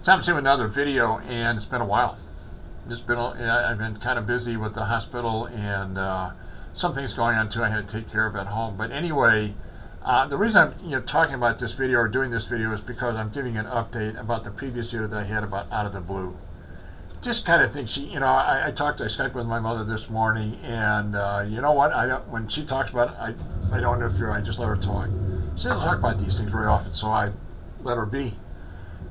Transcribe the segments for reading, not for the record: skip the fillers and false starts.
So I'm seeing another video, and it's been a while. I've been kind of busy with the hospital and some things going on too. I had to take care of at home. But anyway, the reason I'm talking about this video or doing this video is because I'm giving an update about the previous video that I had about Out of the Blue. Just kind of think I Skyped with my mother this morning, and you know what? When she talks about it, I don't interfere. I just let her talk. She doesn't talk about these things very often, so I let her be.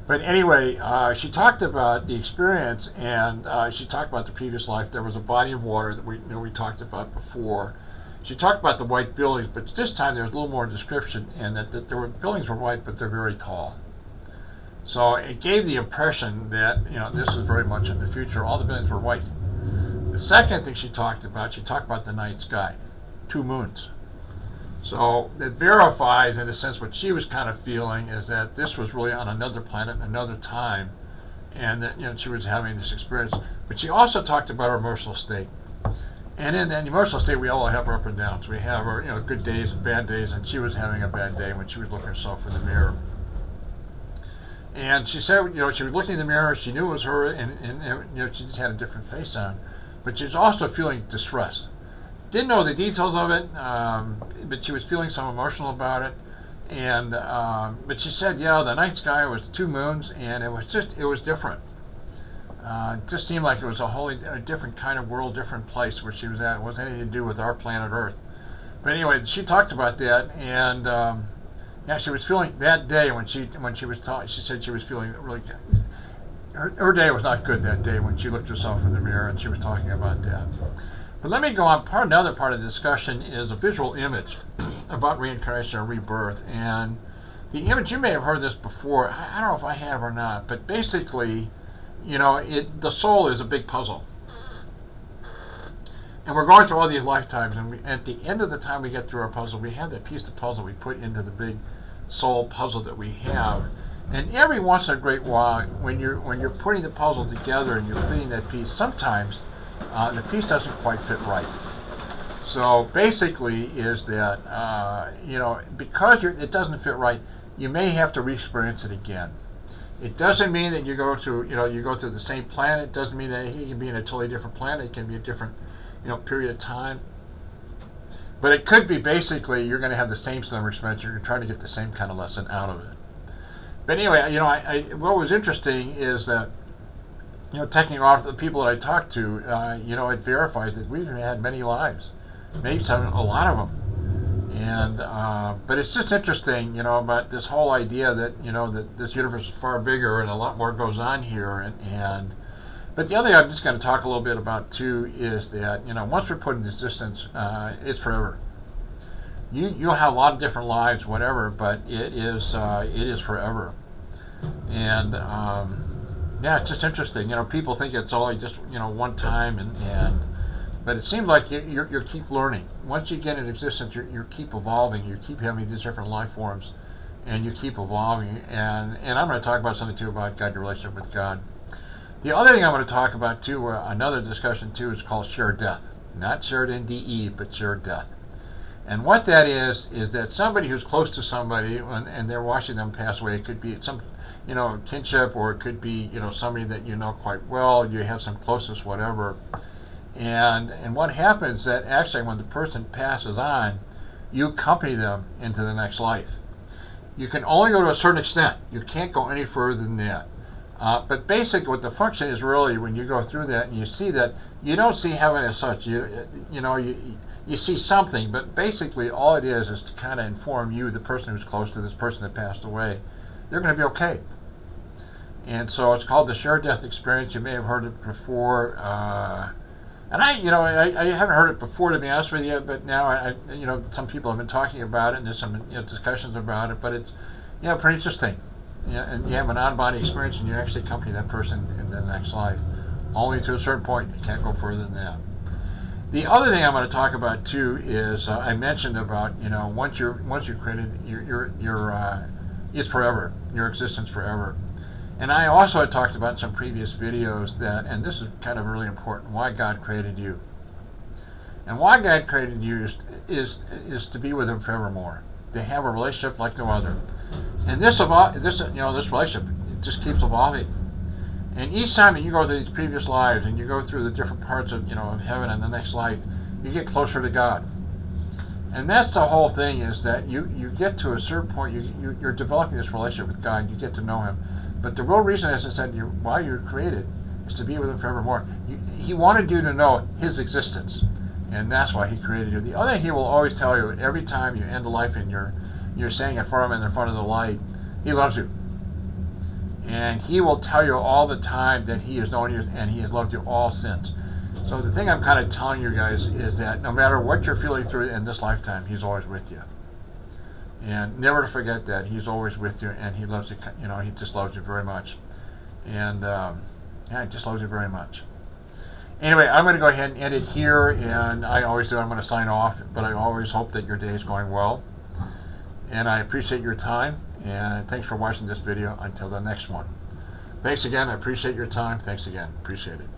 But anyway, she talked about the experience, and she talked about the previous life. There was a body of water that we talked about before. She talked about the white buildings, but this time there was a little more description, and that buildings were white, but they're very tall. So it gave the impression that this is very much in the future. All the buildings were white. The second thing she talked about the night sky, 2 moons. So it verifies, in a sense, what she was kind of feeling is that this was really on another planet, another time, and that she was having this experience. But she also talked about her emotional state. And in that emotional state, we all have our up and downs. We have our good days and bad days, and she was having a bad day when she was looking at herself in the mirror. And she said, she was looking in the mirror. She knew it was her, and she just had a different face on. But she was also feeling distressed. Didn't know the details of it, but she was feeling some emotional about it. And but she said, the night sky was 2 moons, and it was different. It just seemed like it was a different kind of world, different place where she was at. It wasn't anything to do with our planet Earth. But anyway, she talked about that, and she was feeling that day when she was talking. She said she was feeling really. Her day was not good that day when she looked herself in the mirror, and she was talking about that. But let me go on. Another part of the discussion is a visual image about reincarnation or rebirth. And the image, you may have heard this before. I don't know if I have or not, but basically, the soul is a big puzzle. And we're going through all these lifetimes, and at the end of the time we get through our puzzle, we have that piece of puzzle we put into the big soul puzzle that we have. And every once in a great while, when you're putting the puzzle together and you're fitting that piece, sometimes the piece doesn't quite fit right. So basically is that, because it doesn't fit right, you may have to re-experience it again. It doesn't mean that you go through the same planet. It doesn't mean that it can be in a totally different planet. It can be a different, period of time. But it could be basically you're going to have the same summer experience. You're going to try to get the same kind of lesson out of it. But anyway, what was interesting is that, taking off the people that I talked to, it verifies that we've had many lives, maybe a lot of them. And but it's just interesting, about this whole idea that that this universe is far bigger and a lot more goes on here. But the other thing I'm just going to talk a little bit about too is that once we're put in existence, it's forever. You'll have a lot of different lives, whatever, but it is forever. And it's just interesting. People think it's only just one time, but it seems like you keep learning. Once you get in existence, you keep evolving. You keep having these different life forms, and you keep evolving. And I'm going to talk about something too about God, your relationship with God. The other thing I'm going to talk about too, another discussion too, is called shared death. Not shared NDE, but shared death. And what that is that somebody who's close to somebody and they're watching them pass away, it could be some kinship, or it could be somebody that you know quite well, you have some closeness, whatever. And what happens that actually when the person passes on, you accompany them into the next life. You can only go to a certain extent. You can't go any further than that. But basically what the function is really, when you go through that and you see that, you don't see heaven as such. You see something, but basically all it is to kind of inform you, the person who's close to this person that passed away, they're going to be okay. And so it's called the shared death experience. You may have heard it before. And I haven't heard it before, to be honest with you, but now some people have been talking about it, and there's some discussions about it. But it's pretty interesting. And you have an on-body experience, and you actually accompany that person in the next life, only to a certain point. You can't go further than that. The other thing I'm going to talk about too is I mentioned about once you're created, it's forever. Your existence forever. And I also had talked about in some previous videos that, and this is kind of really important, why God created you. And why God created you is to be with Him forevermore, to have a relationship like no other. And this relationship just keeps evolving. And each time that you go through these previous lives and you go through the different parts of, of heaven and the next life, you get closer to God. And that's the whole thing, is that you get to a certain point, you're developing this relationship with God, and you get to know Him. But the real reason, as I said, why you're created is to be with Him forevermore. He wanted you to know His existence, and that's why He created you. The other thing He will always tell you every time you end a life and you're saying it for Him in the front of the light, He loves you. And He will tell you all the time that He has known you and He has loved you all since. So the thing I'm kind of telling you guys is that no matter what you're feeling through in this lifetime, He's always with you. And never to forget that He's always with you, and He loves you. He just loves you very much. And He just loves you very much. Anyway, I'm going to go ahead and end it here, and I always do. I'm going to sign off, but I always hope that your day is going well. And I appreciate your time, and thanks for watching this video. Until the next one. Thanks again. I appreciate your time. Thanks again. Appreciate it.